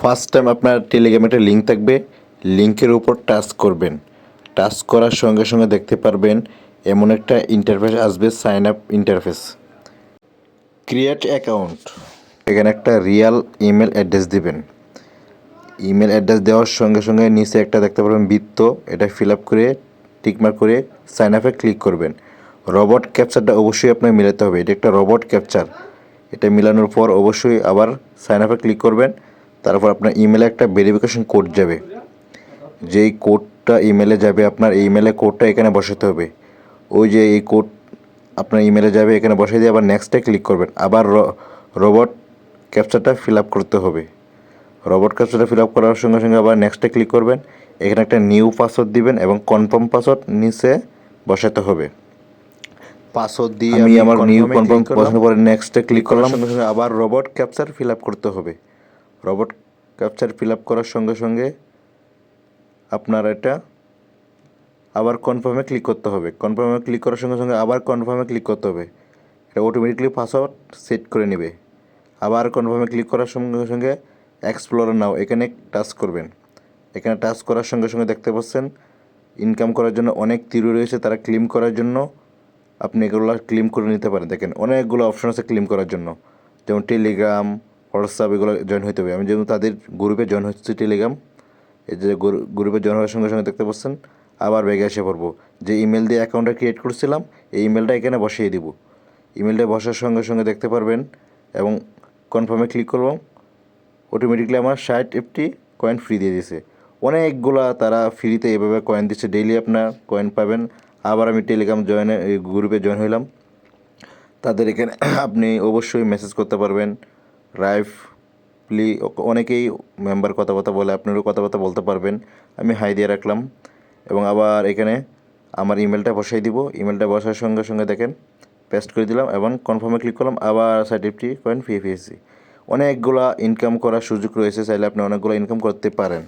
First time আপনার টেলিগ্রামে একটা লিঙ্ক থাকবে, লিঙ্কের উপর টাচ করবেন। টাচ করার সঙ্গে সঙ্গে দেখতে পারবেন এমন একটা ইন্টারফেস আসবে, sign up interface. Create account, এখানে একটা রিয়াল ইমেল অ্যাড্রেস দিবেন। ইমেল অ্যাড্রেস দেওয়ার সঙ্গে সঙ্গে নিচে একটা দেখতে পারবেন বৃত্ত, এটা ফিল আপ করে টিকমার্ক করে সাইন আপে ক্লিক করবেন। রবট ক্যাপচারটা অবশ্যই আপনার মিলাতে হবে, এটা একটা রবট ক্যাপচার। এটা মিলানোর পর অবশ্যই আবার সাইন আপে ক্লিক করবেন। তারপর আপনার ইমেলে একটা ভেরিফিকেশন কোড যাবে, যেই কোডটা ইমেলে যাবে আপনার এই ইমেলে কোডটা এখানে বসাতে হবে। ওই যে এই কোড আপনার ইমেলে যাবে, এখানে বসাই দিয়ে আবার নেক্সটে ক্লিক করবেন। আবার রবট ক্যাপচারটা ফিল আপ করতে হবে। রবট ক্যাপচারটা ফিল আপ করার সঙ্গে সঙ্গে আবার নেক্সটে ক্লিক করবেন। এখানে একটা নিউ পাসওয়ার্ড দিবেন এবং কনফার্ম পাসওয়ার্ড নিচে বসাতে হবে। পাসওয়ার্ড দিয়ে আমি আমার নিউ কনফার্ম বসানোর পরে নেক্সটে ক্লিক করলাম। সঙ্গে সঙ্গে আবার রবট ক্যাপচার ফিল আপ করতে হবে। রবট ক্যাপচার ফিল আপ করার সঙ্গে সঙ্গে আপনার এটা আবার কনফার্মে ক্লিক করতে হবে। কনফার্মে ক্লিক করার সঙ্গে সঙ্গে আবার কনফার্মে ক্লিক করতে হবে। এটা অটোমেটিকলি পাসওয়ার্ড সেট করে নেবে। আবার কনফার্মে ক্লিক করার সঙ্গে সঙ্গে এক্সপ্লোর নাও এখানে টাচ করবেন। এখানে টাচ করার সঙ্গে সঙ্গে দেখতে পাচ্ছেন ইনকাম করার জন্য অনেক তীর রয়েছে, তারা ক্লেম করার জন্য আপনি এগুলো ক্লেম করে নিতে পারেন। দেখেন অনেকগুলো অপশন আছে ক্লেম করার জন্য, যেমন টেলিগ্রাম, হোয়াটসঅ্যাপ, এগুলো জয়েন হতে হবে। আমি যেমন তাদের গ্রুপে জয়েন হচ্ছে টেলিগ্রাম, এই যে গ্রুপে জয়েন হওয়ার সঙ্গে সঙ্গে দেখতে পাচ্ছেন আবার ব্যাগে এসে পড়বো। যে ইমেল দিয়ে অ্যাকাউন্টটা ক্রিয়েট করছিলাম এই ইমেলটা এখানে বসিয়ে দিব। ইমেলটা বসার সঙ্গে সঙ্গে দেখতে পারবেন এবং কনফার্মে ক্লিক করব, অটোমেটিকলি আমার 60 কয়েন ফ্রি দিয়ে দিয়েছে। অনেকগুলা তারা ফ্রিতে এভাবে কয়েন দিচ্ছে, ডেইলি আপনার কয়েন পাবেন। আবার আমি টেলিগ্রাম এই গ্রুপে জয়েন হইলাম। তাদের এখানে আপনি অবশ্যই মেসেজ করতে পারবেন। অনেকেই মেম্বার কথাবার্তা বলে, আপনারও কথাবার্তা বলতে পারবেন। আমি হাই দিয়ে রাখলাম এবং আবার এখানে আমার ইমেলটা বসাই দিব। ইমেলটা বসার সঙ্গে সঙ্গে দেখেন পেস্ট করে দিলাম এবং কনফার্মে ক্লিক করলাম, আবার 60 কয়েন ফ্রি পেয়েছি। অনেকগুলা ইনকাম করার সুযোগ রয়েছে, চাইলে আপনি অনেকগুলো ইনকাম করতে পারেন।